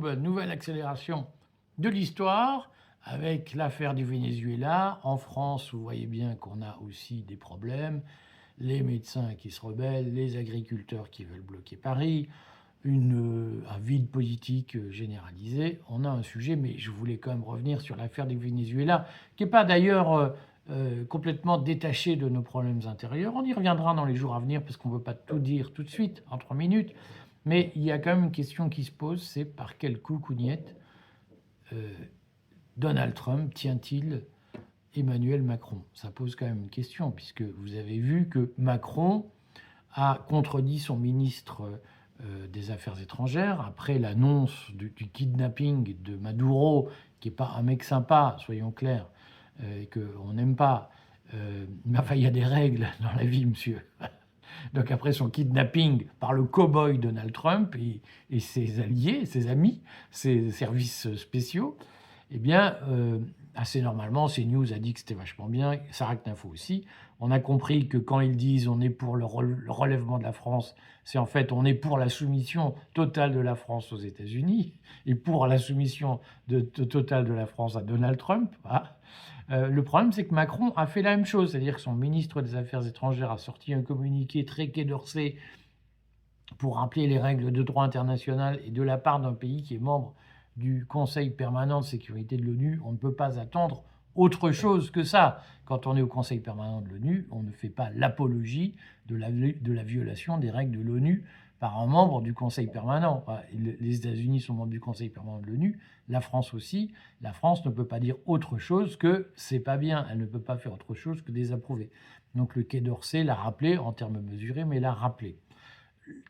YouTube, nouvelle accélération de l'histoire avec l'affaire du Venezuela. En France, vous voyez bien qu'on a aussi des problèmes. Les médecins qui se rebellent, les agriculteurs qui veulent bloquer Paris, un vide politique généralisé. On a un sujet, mais je voulais quand même revenir sur l'affaire du Venezuela, qui n'est pas d'ailleurs complètement détaché de nos problèmes intérieurs. On y reviendra dans les jours à venir, parce qu'on ne peut pas tout dire tout de suite, en 3 minutes. Mais il y a quand même une question qui se pose, c'est par quelle coucougnette Donald Trump tient-il Emmanuel Macron? Ça pose quand même une question, puisque vous avez vu que Macron a contredit son ministre des Affaires étrangères après l'annonce du kidnapping de Maduro, qui n'est pas un mec sympa, soyons clairs, et qu'on n'aime pas. Mais enfin, il y a des règles dans la vie, monsieur. Donc après son kidnapping par le cow-boy Donald Trump et ses alliés, ses amis, ses services spéciaux, eh bien, assez normalement, CNews a dit que c'était vachement bien, Sarac Info aussi. On a compris que quand ils disent on est pour le relèvement de la France, c'est en fait on est pour la soumission totale de la France aux États-Unis et pour la soumission totale de la France à Donald Trump. Voilà. Le problème, c'est que Macron a fait la même chose, c'est-à-dire que son ministre des Affaires étrangères a sorti un communiqué très Quai d'Orsay pour rappeler les règles de droit international, et de la part d'un pays qui est membre du Conseil permanent de sécurité de l'ONU, on ne peut pas attendre autre chose que ça. Quand on est au Conseil permanent de l'ONU, on ne fait pas l'apologie de la violation des règles de l'ONU par un membre du Conseil permanent. Les États-Unis sont membres du Conseil permanent de l'ONU, la France aussi. La France ne peut pas dire autre chose que c'est pas bien. Elle ne peut pas faire autre chose que désapprouver. Donc le Quai d'Orsay l'a rappelé en termes mesurés, mais l'a rappelé.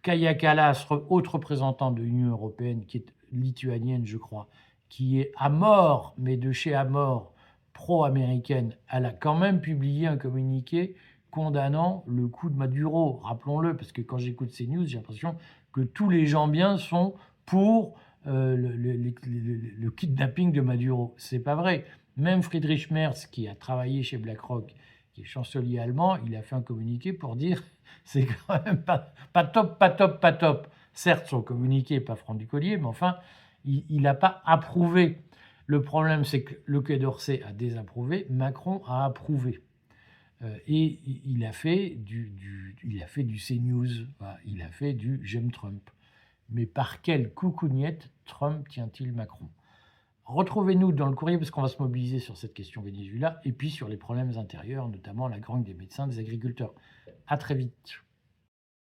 Kaja Kallas, haute représentante de l'Union européenne, qui est lituanienne, je crois, qui est à mort, mais de chez à mort, pro-américaine, elle a quand même publié un communiqué condamnant le coup de Maduro. Rappelons-le, parce que quand j'écoute ces news, j'ai l'impression que tous les gens bien sont pour le kidnapping de Maduro. C'est pas vrai. Même Friedrich Merz, qui a travaillé chez BlackRock, qui est chancelier allemand, il a fait un communiqué pour dire c'est quand même pas top, pas top, pas top. Certes, son communiqué n'est pas franc du collier, mais enfin, il n'a pas approuvé. Le problème, c'est que le Quai d'Orsay a désapprouvé, Macron a approuvé. Et il a fait du CNews, voilà, il a fait du j'aime Trump. Mais par quelle coucougnette Trump tient-il Macron? Retrouvez-nous dans le courrier, parce qu'on va se mobiliser sur cette question Venezuela, et puis sur les problèmes intérieurs, notamment la grogne des médecins, des agriculteurs. À très vite.